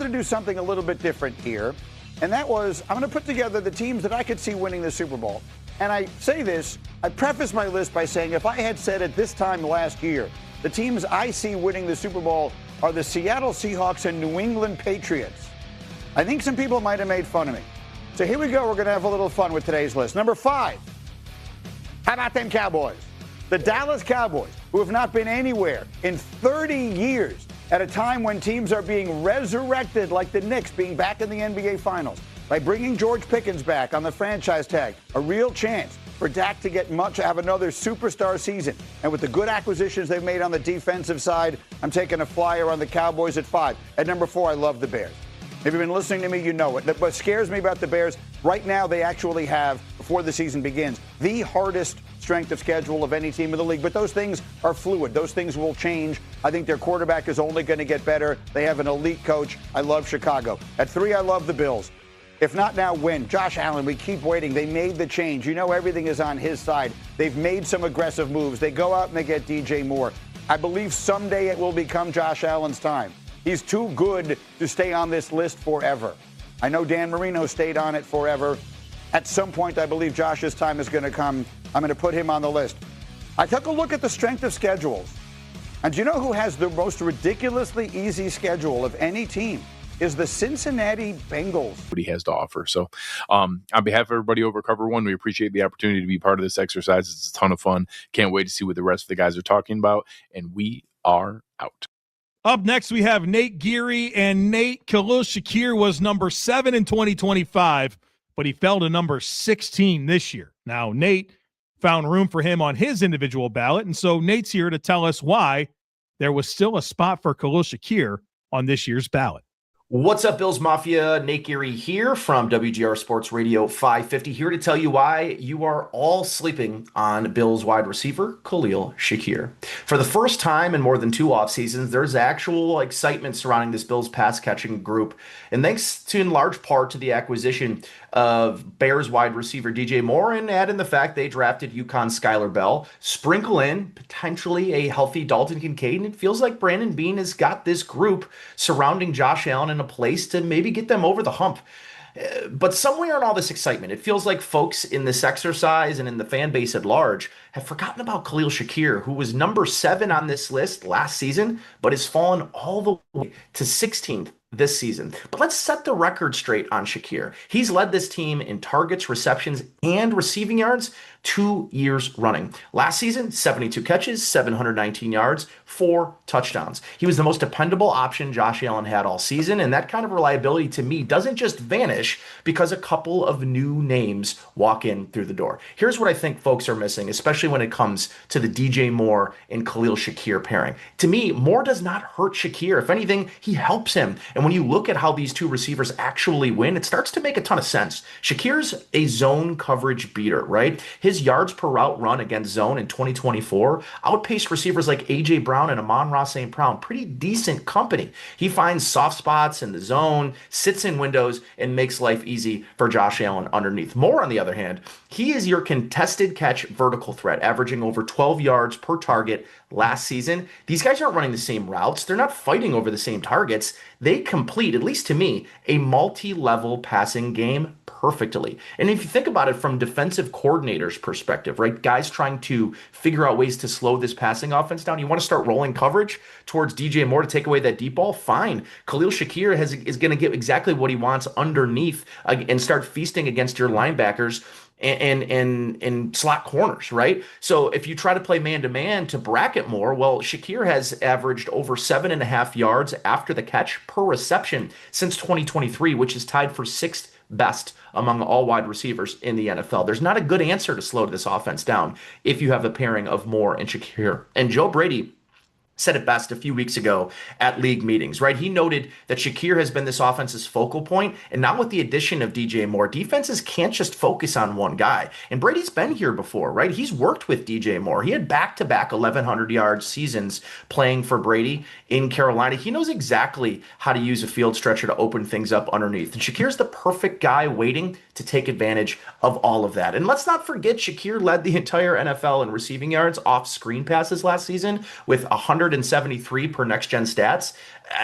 wanted to do something a little bit different here. And that was, I'm going to put together the teams that I could see winning the Super Bowl. And I say this, I preface my list by saying if I had said at this time last year, the teams I see winning the Super Bowl are the Seattle Seahawks and New England Patriots, I think some people might have made fun of me. So here we go. We're going to have a little fun with today's list. Number 5. How about them Cowboys? The Dallas Cowboys, who have not been anywhere in 30 years at a time when teams are being resurrected, like the Knicks being back in the NBA Finals, by bringing George Pickens back on the franchise tag, a real chance for Dak to have another superstar season. And with the good acquisitions they've made on the defensive side, I'm taking a flyer on the Cowboys at 5. At number 4, I love the Bears. If you've been listening to me, you know it. What scares me about the Bears, right now they actually have, before the season begins, the hardest strength of schedule of any team in the league. But those things are fluid. Those things will change. I think their quarterback is only going to get better. They have an elite coach. I love Chicago. At 3, I love the Bills. If not now, when? Josh Allen, we keep waiting. They made the change. You know everything is on his side. They've made some aggressive moves. They go out and they get DJ Moore. I believe someday it will become Josh Allen's time. He's too good to stay on this list forever. I know Dan Marino stayed on it forever. At some point, I believe Josh's time is going to come. I'm going to put him on the list. I took a look at the strength of schedules. And do you know who has the most ridiculously easy schedule of any team? Is the Cincinnati Bengals. What he has to offer. So on behalf of everybody over Cover One, we appreciate the opportunity to be part of this exercise. It's a ton of fun. Can't wait to see what the rest of the guys are talking about. And we are out. Up next, we have Nate Geary. And Nate, Khalil Shakir was number 7 in 2025, but he fell to number 16 this year. Now, Nate found room for him on his individual ballot, and so Nate's here to tell us why there was still a spot for Khalil Shakir on this year's ballot. What's up, Bills Mafia? Nate Geary here from WGR Sports Radio 550, here to tell you why you are all sleeping on Bills wide receiver Khalil Shakir. For the first time in more than 2 off seasons, there's actual excitement surrounding this Bills pass-catching group, and thanks to in large part to the acquisition of Bears wide receiver DJ Moore, and add in the fact they drafted UConn's Skylar Bell, sprinkle in potentially a healthy Dalton Kincaid, and it feels like Brandon Beane has got this group surrounding Josh Allen in a place to maybe get them over the hump. But somewhere in all this excitement, it feels like folks in this exercise and in the fan base at large have forgotten about Khalil Shakir, who was number 7 on this list last season, but has fallen all the way to 16th this season. But let's set the record straight on Shakir. He's led this team in targets, receptions, and receiving yards 2 years running. Last season, 72 catches, 719 yards, 4 touchdowns. He was the most dependable option Josh Allen had all season, and that kind of reliability to me doesn't just vanish because a couple of new names walk in through the door. Here's what I think folks are missing, especially when it comes to the DJ Moore and Khalil Shakir pairing. To me, Moore does not hurt Shakir. If anything, he helps him. And when you look at how these two receivers actually win, it starts to make a ton of sense. Shakir's a zone coverage beater, right? His yards per route run against zone in 2024 outpaced receivers like A.J. Brown and Amon-Ra St. Brown. Pretty decent company. He finds soft spots in the zone, sits in windows, and makes life easy for Josh Allen underneath. Moore, on the other hand, he is your contested catch vertical threat, averaging over 12 yards per target last season. These guys aren't running the same routes. They're not fighting over the same targets. They complete, at least to me, a multi-level passing game perfectly. And if you think about it from defensive coordinators' perspective, right, guys trying to figure out ways to slow this passing offense down, you want to start rolling coverage towards DJ Moore to take away that deep ball? Fine. Khalil Shakir is going to get exactly what he wants underneath and start feasting against your linebackers and slot corners, right? So if you try to play man-to-man to bracket more, well, Shakir has averaged over 7.5 yards after the catch per reception since 2023, which is tied for 6th best among all wide receivers in the NFL. There's not a good answer to slow this offense down if you have a pairing of Moore and Shakir. And Joe Brady said it best a few weeks ago at league meetings, right? He noted that Shakir has been this offense's focal point, and now with the addition of DJ Moore, defenses can't just focus on one guy. And Brady's been here before, right? He's worked with DJ Moore. He had back-to-back 1,100-yard seasons playing for Brady in Carolina. He knows exactly how to use a field stretcher to open things up underneath. And Shakir's the perfect guy waiting to take advantage of all of that. And let's not forget, Shakir led the entire NFL in receiving yards off screen passes last season with 100 673 per Next Gen Stats.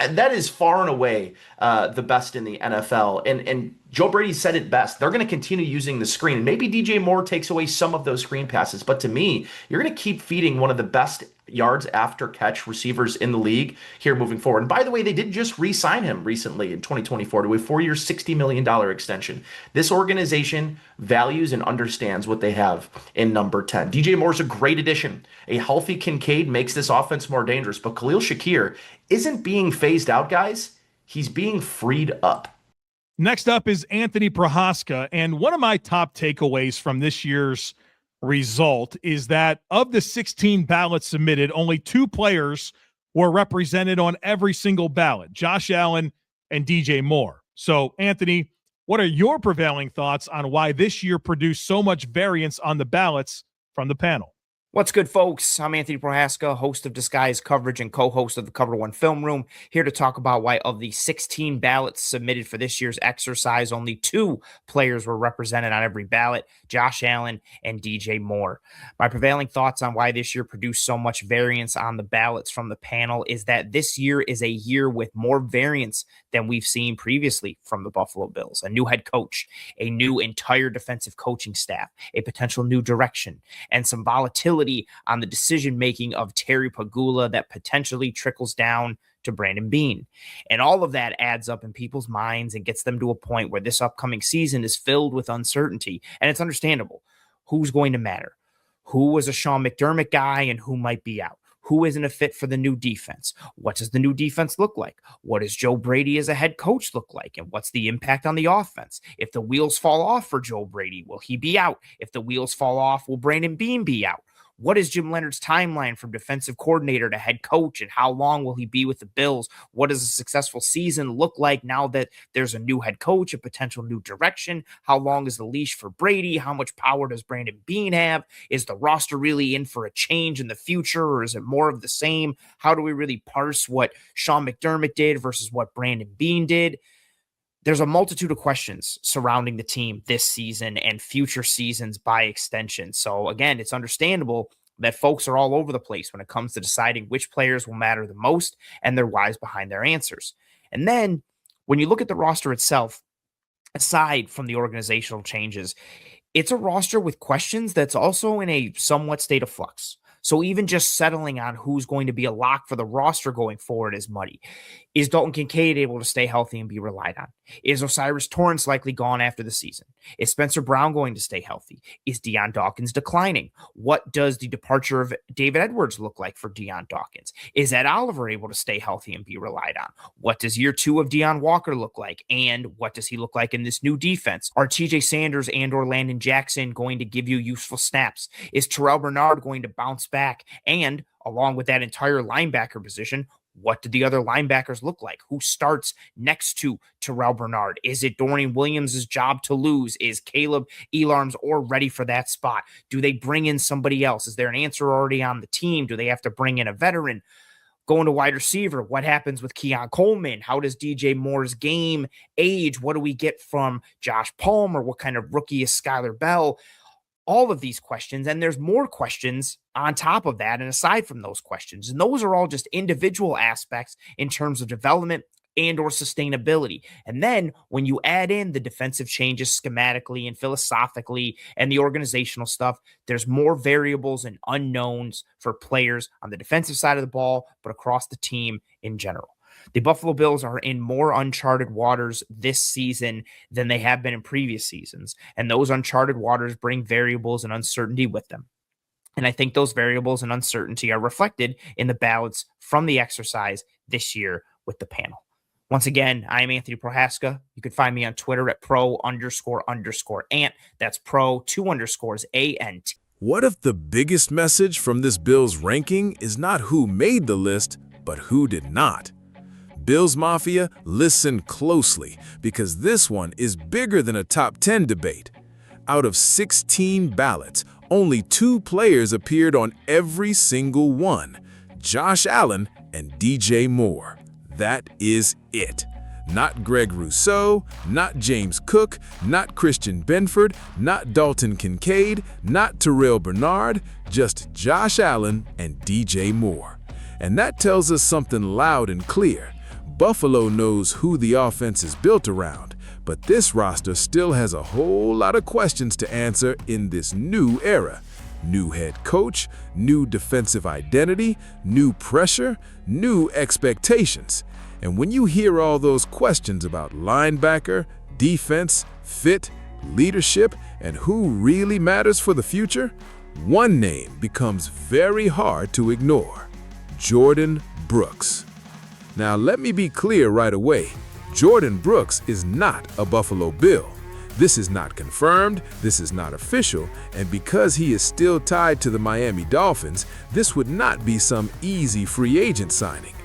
That is far and away the best in the NFL. And Joe Brady said it best. They're going to continue using the screen. Maybe DJ Moore takes away some of those screen passes, but to me, you're going to keep feeding one of the best yards after catch receivers in the league here moving forward. And by the way, they did just re-sign him recently in 2024 to a 4-year, $60 million extension. This organization values and understands what they have in number 10. DJ Moore's a great addition. A healthy Kincaid makes this offense more dangerous, but Khalil Shakir isn't being phased out, guys. He's being freed up. Next up is Anthony Prohaska, and one of my top takeaways from this year's result is that of the 16 ballots submitted, only 2 players were represented on every single ballot, Josh Allen and DJ Moore. So, Anthony, what are your prevailing thoughts on why this year produced so much variance on the ballots from the panel? What's good, folks? I'm Anthony Prohaska, host of Disguised Coverage and co-host of the Cover One Film Room, here to talk about why of the 16 ballots submitted for this year's exercise, only 2 players were represented on every ballot, Josh Allen and DJ Moore. My prevailing thoughts on why this year produced so much variance on the ballots from the panel is that this year is a year with more variance than we've seen previously from the Buffalo Bills. A new head coach, a new entire defensive coaching staff, a potential new direction, and some volatility on the decision-making of Terry Pagula that potentially trickles down to Brandon Beane. And all of that adds up in people's minds and gets them to a point where this upcoming season is filled with uncertainty. And it's understandable. Who's going to matter? Who was a Sean McDermott guy and who might be out? Who isn't a fit for the new defense? What does the new defense look like? What does Joe Brady as a head coach look like? And what's the impact on the offense? If the wheels fall off for Joe Brady, will he be out? If the wheels fall off, will Brandon Beane be out? What is Jim Leonard's timeline from defensive coordinator to head coach, and how long will he be with the Bills? What does a successful season look like now that there's a new head coach, a potential new direction? How long is the leash for Brady? How much power does Brandon Beane have? Is the roster really in for a change in the future, or is it more of the same? How do we really parse what Sean McDermott did versus what Brandon Beane did? There's a multitude of questions surrounding the team this season and future seasons by extension. So again, it's understandable that folks are all over the place when it comes to deciding which players will matter the most and their whys behind their answers. And then when you look at the roster itself, aside from the organizational changes, it's a roster with questions that's also in a somewhat state of flux. So even just settling on who's going to be a lock for the roster going forward is muddy. Is Dalton Kincaid able to stay healthy and be relied on? Is Osiris Torrance likely gone after the season? Is Spencer Brown going to stay healthy? Is Deion Dawkins declining? What does the departure of David Edwards look like for Deion Dawkins? Is Ed Oliver able to stay healthy and be relied on? What does year 2 of Deion Walker look like? And what does he look like in this new defense? Are TJ Sanders and or Landon Jackson going to give you useful snaps? Is Terrel Bernard going to bounce back? And along with that entire linebacker position, what do the other linebackers look like? Who starts next to Terrel Bernard? Is it Dorian Williams' job to lose? Is Caleb Elarms or ready for that spot? Do they bring in somebody else? Is there an answer already on the team? Do they have to bring in a veteran? Going to wide receiver, what happens with Keon Coleman? How does DJ Moore's game age? What do we get from Josh Palmer? What kind of rookie is Skylar Bell? All of these questions, and there's more questions on top of that and aside from those questions. And those are all just individual aspects in terms of development and or sustainability. And then when you add in the defensive changes schematically and philosophically and the organizational stuff, there's more variables and unknowns for players on the defensive side of the ball, but across the team in general. The Buffalo Bills are in more uncharted waters this season than they have been in previous seasons. And those uncharted waters bring variables and uncertainty with them. And I think those variables and uncertainty are reflected in the ballots from the exercise this year with the panel. Once again, I am Anthony Prohaska. You can find me on Twitter at pro__ant. That's pro2_ANT. What if the biggest message from this Bills ranking is not who made the list, but who did not? Bills Mafia, listen closely, because this one is bigger than a top 10 debate. Out of 16 ballots, only 2 players appeared on every single one: Josh Allen and DJ Moore. That is it. Not Greg Rousseau, not James Cook, not Christian Benford, not Dalton Kincaid, not Terrel Bernard, just Josh Allen and DJ Moore. And that tells us something loud and clear. Buffalo knows who the offense is built around, but this roster still has a whole lot of questions to answer in this new era. New head coach, new defensive identity, new pressure, new expectations. And when you hear all those questions about linebacker, defense, fit, leadership, and who really matters for the future, one name becomes very hard to ignore: Jordyn Brooks. Now, let me be clear right away. Jordyn Brooks is not a Buffalo Bill. This is not confirmed, this is not official, and because he is still tied to the Miami Dolphins, this would not be some easy free agent signing.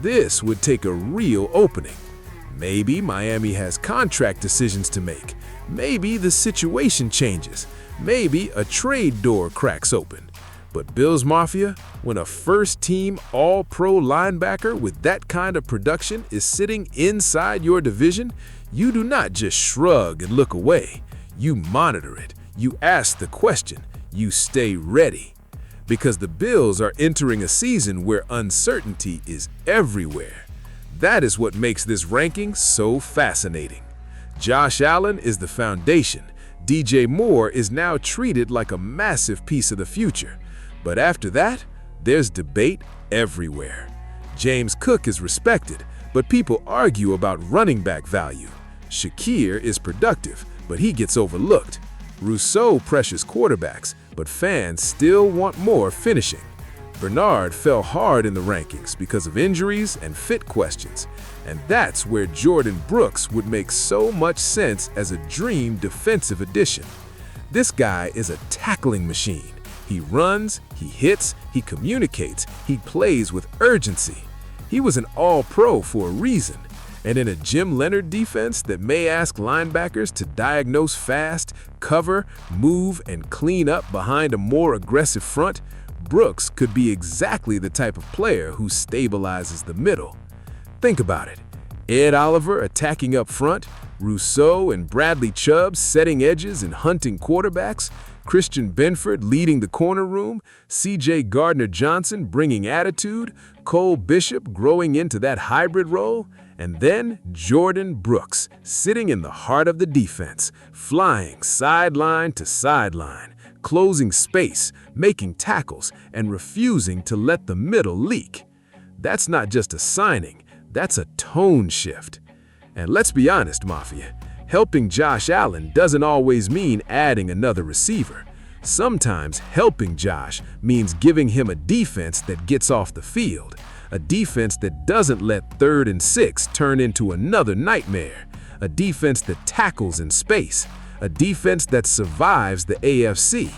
This would take a real opening. Maybe Miami has contract decisions to make. Maybe the situation changes. Maybe a trade door cracks open. But Bills Mafia, when a first-team all-pro linebacker with that kind of production is sitting inside your division, you do not just shrug and look away. You monitor it. You ask the question. You stay ready. Because the Bills are entering a season where uncertainty is everywhere. That is what makes this ranking so fascinating. Josh Allen is the foundation. DJ Moore is now treated like a massive piece of the future. But after that, there's debate everywhere. James Cook is respected, but people argue about running back value. Shakir is productive, but he gets overlooked. Rousseau pressures quarterbacks, but fans still want more finishing. Bernard fell hard in the rankings because of injuries and fit questions, and that's where Jordyn Brooks would make so much sense as a dream defensive addition. This guy is a tackling machine. He runs, he hits, he communicates, he plays with urgency. He was an all-pro for a reason, and in a Jim Leonard defense that may ask linebackers to diagnose fast, cover, move, and clean up behind a more aggressive front, Brooks could be exactly the type of player who stabilizes the middle. Think about it. Ed Oliver attacking up front, Rousseau and Bradley Chubb setting edges and hunting quarterbacks, Christian Benford leading the corner room, C.J. Gardner-Johnson bringing attitude, Cole Bishop growing into that hybrid role, and then Jordyn Brooks sitting in the heart of the defense, flying sideline to sideline, closing space, making tackles, and refusing to let the middle leak. That's not just a signing, that's a tone shift. And let's be honest, Mafia, helping Josh Allen doesn't always mean adding another receiver. Sometimes helping Josh means giving him a defense that gets off the field, a defense that doesn't let 3rd and 6 turn into another nightmare, a defense that tackles in space, a defense that survives the AFC.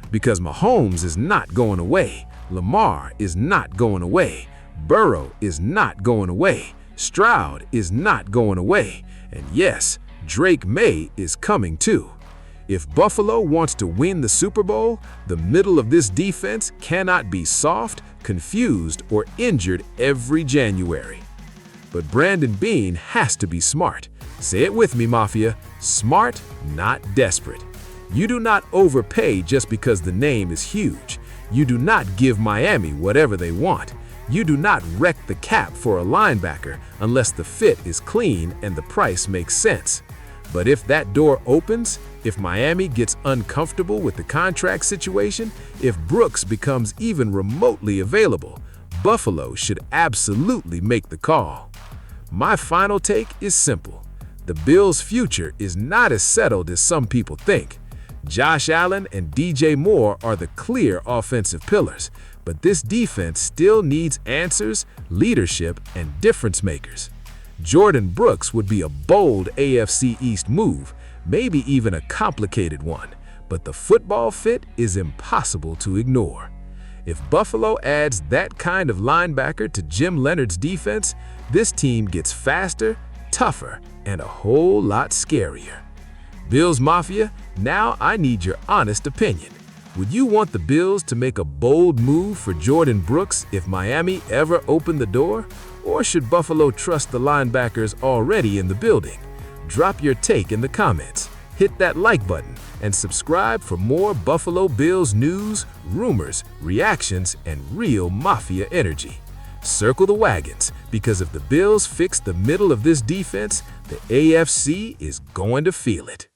Because Mahomes is not going away, Lamar is not going away, Burrow is not going away, Stroud is not going away, and yes, Drake May is coming too. If Buffalo wants to win the Super Bowl, the middle of this defense cannot be soft, confused, or injured every January. But Brandon Beane has to be smart. Say it with me, Mafia. Smart, not desperate. You do not overpay just because the name is huge. You do not give Miami whatever they want. You do not wreck the cap for a linebacker unless the fit is clean and the price makes sense. But if that door opens, if Miami gets uncomfortable with the contract situation, if Brooks becomes even remotely available, Buffalo should absolutely make the call. My final take is simple. The Bills' future is not as settled as some people think. Josh Allen and DJ Moore are the clear offensive pillars, but this defense still needs answers, leadership, and difference makers. Jordyn Brooks would be a bold AFC East move, maybe even a complicated one, but the football fit is impossible to ignore. If Buffalo adds that kind of linebacker to Jim Leonard's defense, this team gets faster, tougher, and a whole lot scarier. Bills Mafia, now I need your honest opinion. Would you want the Bills to make a bold move for Jordyn Brooks if Miami ever opened the door? Or should Buffalo trust the linebackers already in the building? Drop your take in the comments, hit that like button, and subscribe for more Buffalo Bills news, rumors, reactions, and real Mafia energy. circle the wagons, because if the Bills fix the middle of this defense, the AFC is going to feel it.